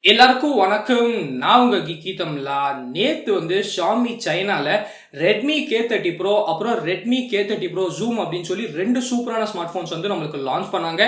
எல்லாருக்கும் வணக்கம். நான் உங்க கிக்கி தமிழா. நேத்து ஷாமி சைனால ரெட்மி K30 Pro அப்புறம் ரெட்மி K30 Pro Zoom அப்படின்னு சொல்லி ரெண்டு சூப்பரான ஸ்மார்ட் போன்ஸ் நம்மளுக்கு லான்ச் பண்ணாங்க.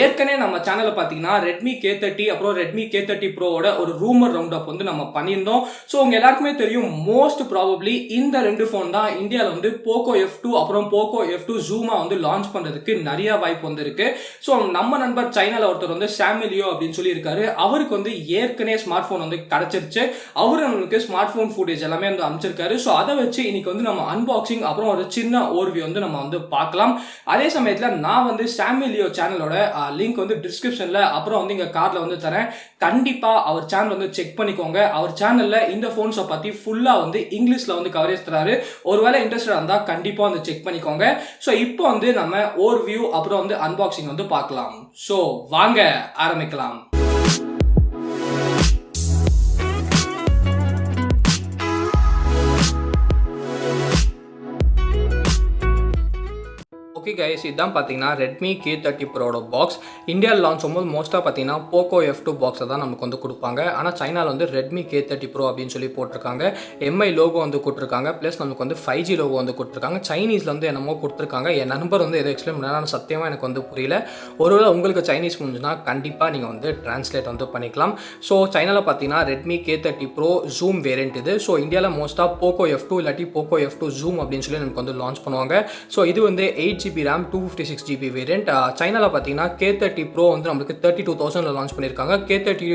ஏற்கனவே நம்ம சேனல்ல பாத்தீங்கன்னா ரெட்மி K30 அப்புறம் ரெட்மி K30 Proவோட ஒரு ரூமர் ரவுண்ட் அப் நம்ம பண்ணியிருந்தோம். ஸோ உங்க எல்லாருக்குமே தெரியும், மோஸ்ட் ப்ராபப்ளி இந்த ரெண்டு போன் தான் இந்தியாவில் போக்கோ F2 அப்புறம் போக்கோ F2 ஜூமா லான்ச் பண்றதுக்கு நிறைய வாய்ப்பு இருக்கு. ஸோ நம்ம நண்பர் சைனால ஒருத்தர் சாமிலியோ அப்படின்னு சொல்லி இருக்காரு. அவருக்கு ஏற்கனவே ஸ்மார்ட் போன் கிடைச்சிருச்சு. அவரு நம்மளுக்கு ஸ்மார்ட் போன் ஃபுட்டேஜ் எல்லாமே அமைச்சிருக்காரு. ஸோ அதை வச்சு இன்னைக்கு நம்ம அன்பாக்சிங் அப்புறம் ஒரு சின்ன ஓவர்வியூ நம்ம பார்க்கலாம். அதே சமயத்துல நான் சாமிலியோ சேனலோட லிங்க் டிஸ்கிரிப்ஷன்ல அப்புறம் இங்க கார்ட்ல தரேன். கண்டிப்பா அவர் சேனல் செக் பண்ணிக்கோங்க. அவர் சேனல்ல இந்த போன்ஸை பத்தி ஃபுல்லா இங்கிலீஷ்ல கவரேஜ் தராரு. ஒருவேளை இன்ட்ரெஸ்டா இருந்தா கண்டிப்பா செக் பண்ணிக்கோங்க. ஸோ இப்போ நம்ம ஓவர்வியூ அப்புறம் அன்பாக்சிங் பார்க்கலாம். ஸோ வாங்க ஆரம்பிக்கலாம். ஓகே கைஸ், இதுதான் பார்த்தீங்கன்னா ரெட்மி K30 Proட பாக்ஸ். இந்தியாவில் லான்ச் ஆகும்போது மோஸ்ட்டாக பார்த்தீங்கன்னா போக்கோ F2 பாக்ஸை தான் நமக்கு கொடுப்பாங்க. ஆனால் சைனாவில் ரெட்மி K30 Pro அப்படின்னு சொல்லி போட்டிருக்காங்க. எம்ஐ லோகோ கொடுத்துருக்காங்க. ப்ளஸ் நமக்கு 5G லோகோ கொடுத்துருக்காங்க. சைனீஸில் என்னமோ கொடுத்துருக்காங்க. என் நண்பர் எதை எக்ஸ்பிளைன் பண்ணால் சத்தியமாக எனக்கு புரியல. ஒருவேளை உங்களுக்கு சைனீஸ் புரிஞ்சுன்னா கண்டிப்பாக நீங்கள் ட்ரான்ஸ்லேட் பண்ணிக்கலாம். ஸோ சைனாவில் பார்த்தீங்கன்னா Redmi K30 Pro Zoom variant இது. ஸோ இந்தியாவில் மோஸ்ட்டாக போக்கோ F2 இல்லாட்டி போக்கோ F2 Zoom அப்படின்னு சொல்லி நமக்கு லான்ச் பண்ணுவாங்க. ஸோ இது 8GB RAM 256GB வேரியன்ட். சைனால பார்த்தீங்கன்னா K30 Pro நம்மளுக்கு 32,000 லான்ச் பண்ணியிருக்காங்க. K30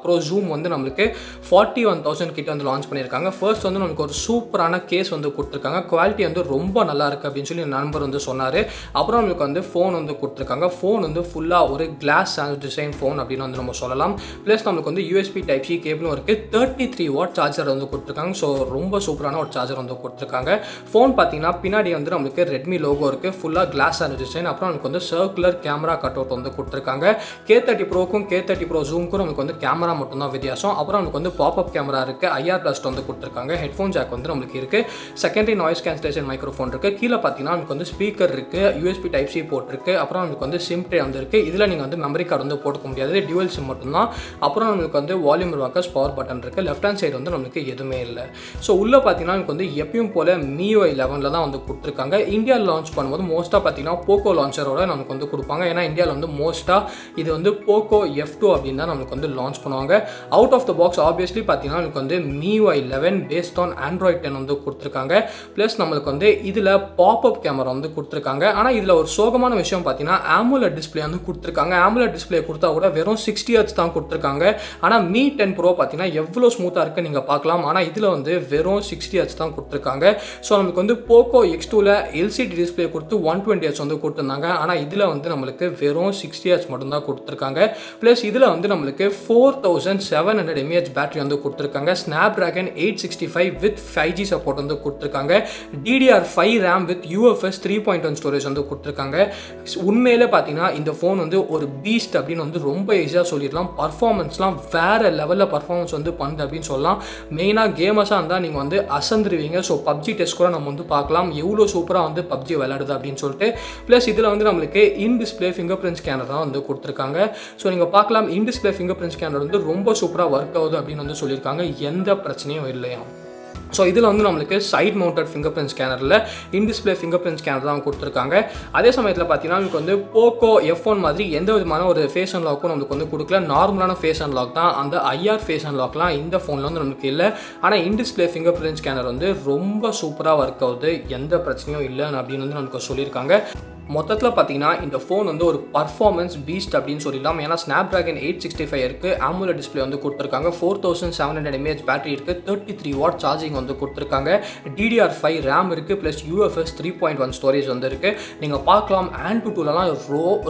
Pro Zoom நம்மளுக்கு 41,000 கிட்ட லான்ச் பண்ணியிருக்காங்க. ஃபர்ஸ்ட் நமக்கு ஒரு சூப்பரான கேஸ் கொடுத்துருக்காங்க. குவாலிட்டி ரொம்ப நல்லா இருக்கு அப்படின்னு சொல்லி நண்பர் சொன்னார். அப்புறம் நம்மளுக்கு ஃபோன் கொடுத்துருக்காங்க. ஃபோன் ஃபுல்லாக ஒரு கிளாஸ் டிசைன் ஃபோன் அப்படின்னு நம்ம சொல்லலாம். ப்ளஸ் நம்மளுக்கு USB Type C கேபிளும் இருக்குது. 33W சார்ஜர் கொடுத்துருக்காங்க. ஸோ ரொம்ப சூப்பரான ஒரு சார்ஜர் கொடுத்துருக்காங்க. ஃபோன் பார்த்தீங்கன்னா பின்னாடி நம்மளுக்கு ரெட்மி லோகோ இருக்குது. ஃபுல்லாக கிளாஸ் டிசைன். அப்புறம் நமக்கு சர்க்குலர் கேமரா கட் அவுட் கொடுத்துருக்காங்க. K30 Proக்கும் K30 Pro Zoomக்கும் நமக்கு கேமரா மட்டும்தான் வித்தியாசம். அப்புறம் நமக்கு பாப்அப் கேமரா இருக்குது. IR பிளஸ் கொடுத்துருக்காங்க. ஹெட்ஃபோன் ஜாக் நம்மளுக்கு இருக்குது. செகண்டரி நாய்ஸ் கேன்சலேஷன் மைக்ரோஃபோன் இருக்குது. கீழே பார்த்தீங்கன்னா நமக்கு ஸ்பீக்கர் இருக்குது. USB Type C போர்ட் இருக்குது. அப்புறம் நமக்கு சிம் ட்ரே இருக்குது. இதில் நீங்கள் மெமரி கார்டு போட்டுக்க முடியாது. டியூவல் சிம் மட்டும்தான். அப்புறம் நமக்கு வால்யூம் ராக்கர்ஸ் பவர் பட்டன் இருக்குது. லெஃப்ட் ஹேண்ட் சைடு நமக்கு எதுவுமே இல்லை. ஸோ உள்ளே பார்த்தீங்கன்னா நமக்கு எப்பயும் போல MIUI 11 தான் கொடுத்துருக்காங்க. இந்தியாவில் லான்ச் பண்ணும்போது மோஸ்ட்டாக பார்த்தீங்கன்னா போக்கோ லான்ச்சரோட நமக்கு கொடுப்பாங்க. ஏன்னா இந்தியாவில் மோஸ்ட்டாக இது போக்கோ F2 அப்படின்னு தான் நமக்கு லான்ச் பண்ணுவாங்க. Out of the box obviously பார்த்தீங்கன்னா நமக்கு MIUI 11 பேஸ்ட் ஆன் Android 10 கொடுத்துருக்காங்க. ப்ளஸ் நம்மளுக்கு இதில் பாப்அப் கேமரா கொடுத்துருக்காங்க. ஆனால் இதில் ஒரு சோகமான விஷயம் பார்த்தீங்கன்னா AMOLED டிஸ்பிளே கொடுத்துருக்காங்க. AMOLED டிஸ்பிளே கொடுத்தா கூட வெறும் 60Hz தான் கொடுத்துருக்காங்க. ஆனால் Mi 10 Pro பார்த்தீங்கன்னா எவ்வளோ ஸ்மூத்தாக இருக்குது நீங்கள் பார்க்கலாம். ஆனால் இதில் வெறும் 60Hz தான் கொடுத்துருக்காங்க. ஸோ நமக்கு போக்கோ X2ல LCD டிஸ்பிளே கொடுத்து 120Hz கொடுத்துருந்தாங்க. ஆனால் இதில் நம்மளுக்கு வெறும் 60Hz மட்டும்தான் கொடுத்துருக்காங்க. ப்ளஸ் இதில் நம்மளுக்கு 4700 mAh பேட்டரி கொடுத்துருக்காங்க. Snapdragon 865 வித் 5G சப்போர்ட் கொடுத்துருக்காங்க. DDR5 RAM with UFS 3.1 storage கொடுத்துருக்காங்க. உண்மையிலே பார்த்தீங்கன்னா இந்த ஃபோன் ஒரு பீஸ்ட் அப்படின்னு ரொம்ப ஈஸியாக சொல்லிடலாம். பர்ஃபார்மன்ஸ்லாம் வேற லெவலில் பர்ஃபார்மன்ஸ் பண்ணுது அப்படின்னு சொல்லலாம். மெயினாக கேமர்ஸாக இருந்தால் நீங்கள் அசந்துருவீங்க. ஸோ PUBG டெஸ்ட் கூட நம்ம பார்க்கலாம் எவ்வளோ சூப்பராக PUBG விளையாடுது அப்படின்னு சொல்லிட்டு. ப்ளஸ் இதில் நம்மளுக்கு இன் டிஸ்பிளே ஃபிங்கர் பிரிண்ட் ஸ்கேனர் தான் கொடுத்துருக்காங்க. ஸோ நீங்கள் பார்க்கலாம் இன் டிஸ்பிளே ஃபிங்கர் பிரிண்ட் ஸ்கேனர் ரொம்ப சூப்பராக ஒர்க் ஆகுது அப்படின்னு சொல்லியிருக்காங்க. எந்த பிரச்சனையும் இல்லையா. ஸோ இதில் நம்மளுக்கு சைட் மவுண்டட் ஃபிங்கர் பிரிண்ட் ஸ்கேனரில் in display fingerprint scanner தான் கொடுத்துருக்காங்க. அதே சமயத்தில் பார்த்தீங்கன்னா நமக்கு போக்கோ F1 மாதிரி எந்த விதமான ஒரு ஃபேஸ் அன்லாக்கும் நமக்கு கொடுக்கல. நார்மலான ஃபேஸ் அன்லாக் தான். அந்த IR ஃபேஸ் அன்லாக்லாம் இந்த ஃபோனில் நமக்கு இல்லை. ஆனால் இன் டிஸ்பிளே ஃபிங்கர் பிரிண்ட் ஸ்கேனர் ரொம்ப சூப்பராக ஒர்க் ஆகுது. எந்த பிரச்சனையும் இல்லை அப்படின்னு நமக்கு சொல்லியிருக்காங்க. மொத்தத்தில் பார்த்தீங்கன்னா இந்த ஃபோன் ஒரு பர்ஃபார்மன்ஸ் பீஸ்ட் அப்படின்னு சொல்லலாம். ஏன்னா Snapdragon 865 இருக்குது. AMOLED டிஸ்பிளே கொடுத்துருக்காங்க. 4700 mAh பேட்டரி இருக்குது. 33W சார்ஜிங் கொடுத்துருக்காங்க. DDR5 RAM இருக்குது. ப்ளஸ் UFS 3.1 ஸ்டோரேஜ் இருக்குது. நீங்கள் பார்க்கலாம் AnTuTuலலாம்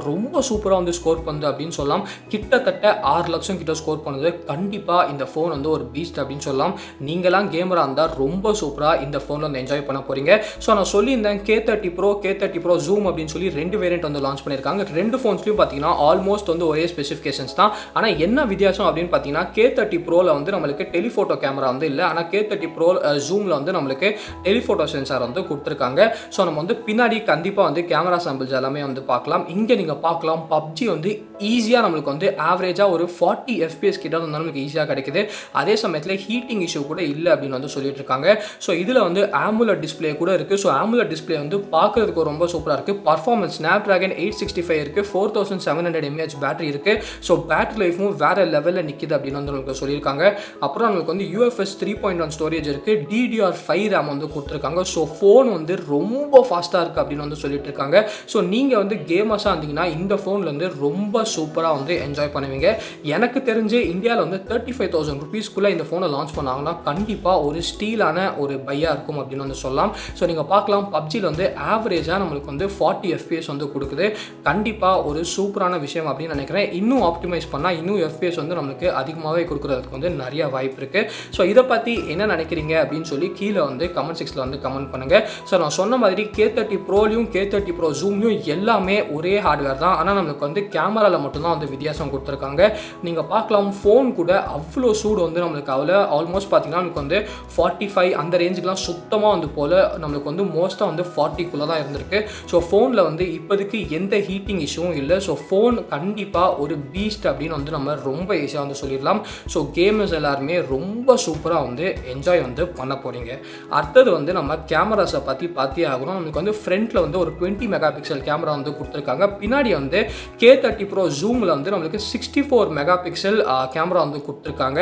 ரொம்ப சூப்பராக ஸ்கோர் பண்ணுது அப்படின்னு சொல்லலாம். கிட்டத்தட்ட 6 லட்சம் கிட்ட ஸ்கோர் பண்ணுது. கண்டிப்பாக இந்த ஃபோன் ஒரு பீஸ்ட் அப்படின்னு சொல்லலாம். நீங்களாம் கேமராக இருந்தால் ரொம்ப சூப்பராக இந்த ஃபோனில் என்ஜாய் பண்ண போகிறீங்க. ஸோ நான் சொல்லியிருந்தேன் K30 Pro Zoom அப்படின்னு அப்படின்னு சொல்லி 2 வேரியன்ட் வந்து லான்ச் பண்ணியிருக்காங்க. 2 ஃபோன்ஸ்லையும் பார்த்தீங்கன்னா ஆல்மோஸ்ட் வந்து ஒரே ஸ்பெசிஃபிகேஷன்ஸ் தான். ஆனால் என்ன வித்தியாசம் அப்படின்னு பார்த்தீங்கன்னா K30 ப்ரோவில் வந்து நம்மளுக்கு டெலிஃபோட்டோ கேமரா வந்து இல்லை. ஆனால் K30 ப்ரோ ஜூமில் வந்து நம்மளுக்கு டெலிஃபோட்டோ சென்சார் வந்து கொடுத்துருக்காங்க. ஸோ நம்ம வந்து பின்னாடி கண்டிப்பாக வந்து கேமரா சாம்பிள்ஸ் எல்லாமே வந்து பார்க்கலாம். இங்கே நீங்கள் பார்க்கலாம் PUBG வந்து ஈஸியாக நம்மளுக்கு வந்து ஆவரேஜாக ஒரு 40 FPS கிட்ட வந்து நம்மளுக்கு ஈஸியாக கிடைக்குது. அதே சமயத்தில் ஹீட்டிங் இஷ்யூ கூட இல்லை அப்படின்னு வந்து சொல்லிட்டு இருக்காங்க. ஸோ இதில் வந்து AMOLED டிஸ்பிளே கூட இருக்குது. ஸோ AMOLED டிஸ்பிளே வந்து பார்க்கறதுக்கு ரொம்ப சூப்பராக இருக்குது. பர்ஃபார்மன்ஸ் Snapdragon 865 இருக்குது, 4700 mAh பேட்டரி இருக்குது. ஸோ பேட்டரி லைஃபும் வேறு லெவலில் நிற்கிது அப்படின்னு வந்து நம்மளுக்கு சொல்லியிருக்காங்க. அப்புறம் நம்மளுக்கு வந்து UFS 3.1 ஸ்டோரேஜ் இருக்குது, DDR5 RAM வந்து கொடுத்துருக்காங்க. ஸோ ஃபோன் வந்து ரொம்ப ஃபாஸ்ட்டாக இருக்குது அப்படின்னு வந்து சொல்லிட்டு இருக்காங்க. ஸோ நீங்கள் வந்து கேமர்ஸாக இருந்தீங்கன்னா இந்த ஃபோனில் வந்து ரொம்ப சூப்பராக வந்து என்ஜாய் பண்ணுவீங்க. எனக்கு தெரிஞ்சு இந்தியாவில் வந்து 35,000 rupeesக்குள்ளே இந்த ஃபோனை லான்ச் பண்ணாங்கன்னா கண்டிப்பாக ஒரு ஸ்டீலான ஒரு பையாக இருக்கும் அப்படின்னு வந்து சொல்லலாம். ஸோ நீங்கள் பார்க்கலாம் PUBGயில் வந்து ஆவரேஜாக நம்மளுக்கு வந்து 40 FPS வந்து கொடுக்குது. கண்டிப்பாக ஒரு சூப்பரான விஷயம் அப்படின்னு நினைக்கிறேன். இன்னும் ஆப்டிமைஸ் பண்ணால் இன்னும் FPS வந்து நம்மளுக்கு அதிகமாகவே கொடுக்குறதுக்கு வந்து நிறைய வாய்ப்பு இருக்குது. ஸோ இதை பற்றி என்ன நினைக்கிறீங்க அப்படின்னு சொல்லி கீழே வந்து கமெண்ட் செக்ஷனில் வந்து கமெண்ட் பண்ணுங்கள். ஸோ நான் சொன்ன மாதிரி K30 ப்ரோலையும் K30 ப்ரோ ஜூம்லையும் எல்லாமே ஒரே ஹார்ட்வேர் தான். ஆனால் நம்மளுக்கு வந்து கேமராவில் மட்டும்தான் வந்து வித்தியாசம் கொடுத்துருக்காங்க. நீங்கள் பார்க்கலாம் ஃபோன் கூட அவ்வளோ சூடு வந்து நம்மளுக்கு ஆல்மோஸ்ட் பார்த்தீங்கன்னா நமக்கு வந்து 45 அந்த ரேஞ்சுக்கெலாம் சுத்தமாக வந்து போல் நம்மளுக்கு வந்து மோஸ்ட்டாக வந்து 40க்குள்ளே தான் இருந்திருக்கு. ஸோ ஃபோனில் வந்து இப்போதைக்கு எந்த ஹீட்டிங் இஷ்யூவும் இல்லை. ஸோ ஃபோன் கண்டிப்பாக ஒரு பீஸ்ட் அப்படின்னு வந்து நம்ம ரொம்ப ஈஸியாக வந்து சொல்லிடலாம். ஸோ கேமர்ஸ் எல்லாருமே ரொம்ப சூப்பராக வந்து என்ஜாய் வந்து பண்ண போகிறீங்க. அடுத்தது வந்து நம்ம கேமராஸை பற்றி பார்த்தே ஆகணும். நம்மளுக்கு வந்து ஃப்ரண்ட்டில் வந்து ஒரு 20 மெகா பிக்சல் கேமரா வந்து கொடுத்துருக்காங்க. பின்னாடி வந்து K30 ப்ரோ ஜூமில் வந்து நம்மளுக்கு 64 மெகா பிக்சல் கேமரா வந்து கொடுத்துருக்காங்க.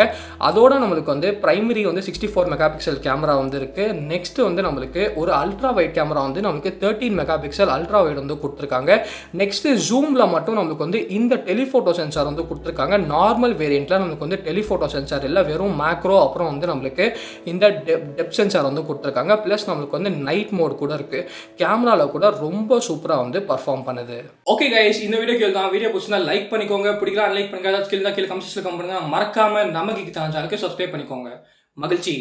அதோட நம்மளுக்கு வந்து பிரைமரி வந்து 64 மெகா பிக்சல் கேமரா வந்து இருக்குது. நெக்ஸ்ட் வந்து நம்மளுக்கு ஒரு அல்ட்ரா வைட் கேமரா வந்து நம்மளுக்கு 13 மெகா பிக்சல் அல்ட்ரா வைட் வந்து கொடுத்துருக்காங்க. நெக்ஸ்ட் ஜூமில் மட்டும் நம்மளுக்கு வந்து இந்த டெலிஃபோட்டோ சென்சார் வந்து கொடுத்துருக்காங்க. நார்மல் வேரியண்ட்டில் நம்மளுக்கு வந்து டெலிஃபோட்டோ சென்சார் இல்லை, வெறும் மேக்ரோ அப்புறம் வந்து நம்மளுக்கு இந்த டெப்த் சென்சார் வந்து கொடுத்துருக்காங்க. ப்ளஸ் நம்மளுக்கு வந்து நைட் மோட் கூட இருக்குது. கேமராவில் கூட ரொம்ப சூப்பராக வந்து பர்ஃபார்ம் பண்ணுது. ஓகே கைஸ், இந்த வீடியோ கீழே தான் வீடியோ பிடிச்சிருந்தா லைக் பண்ணிக்கோங்க, பிடிக்கலாம் லைக் பண்ணுங்க, ஏதாச்சும் கீழே கமெண்ட் செக்ஷனில் கமெண்ட் பண்ணுங்க. மறக்காம நம்ம கிக் சேனலுக்கு சப்ஸ்கிரைப் பண்ணிக்கோங்க. மகிழ்ச்சி.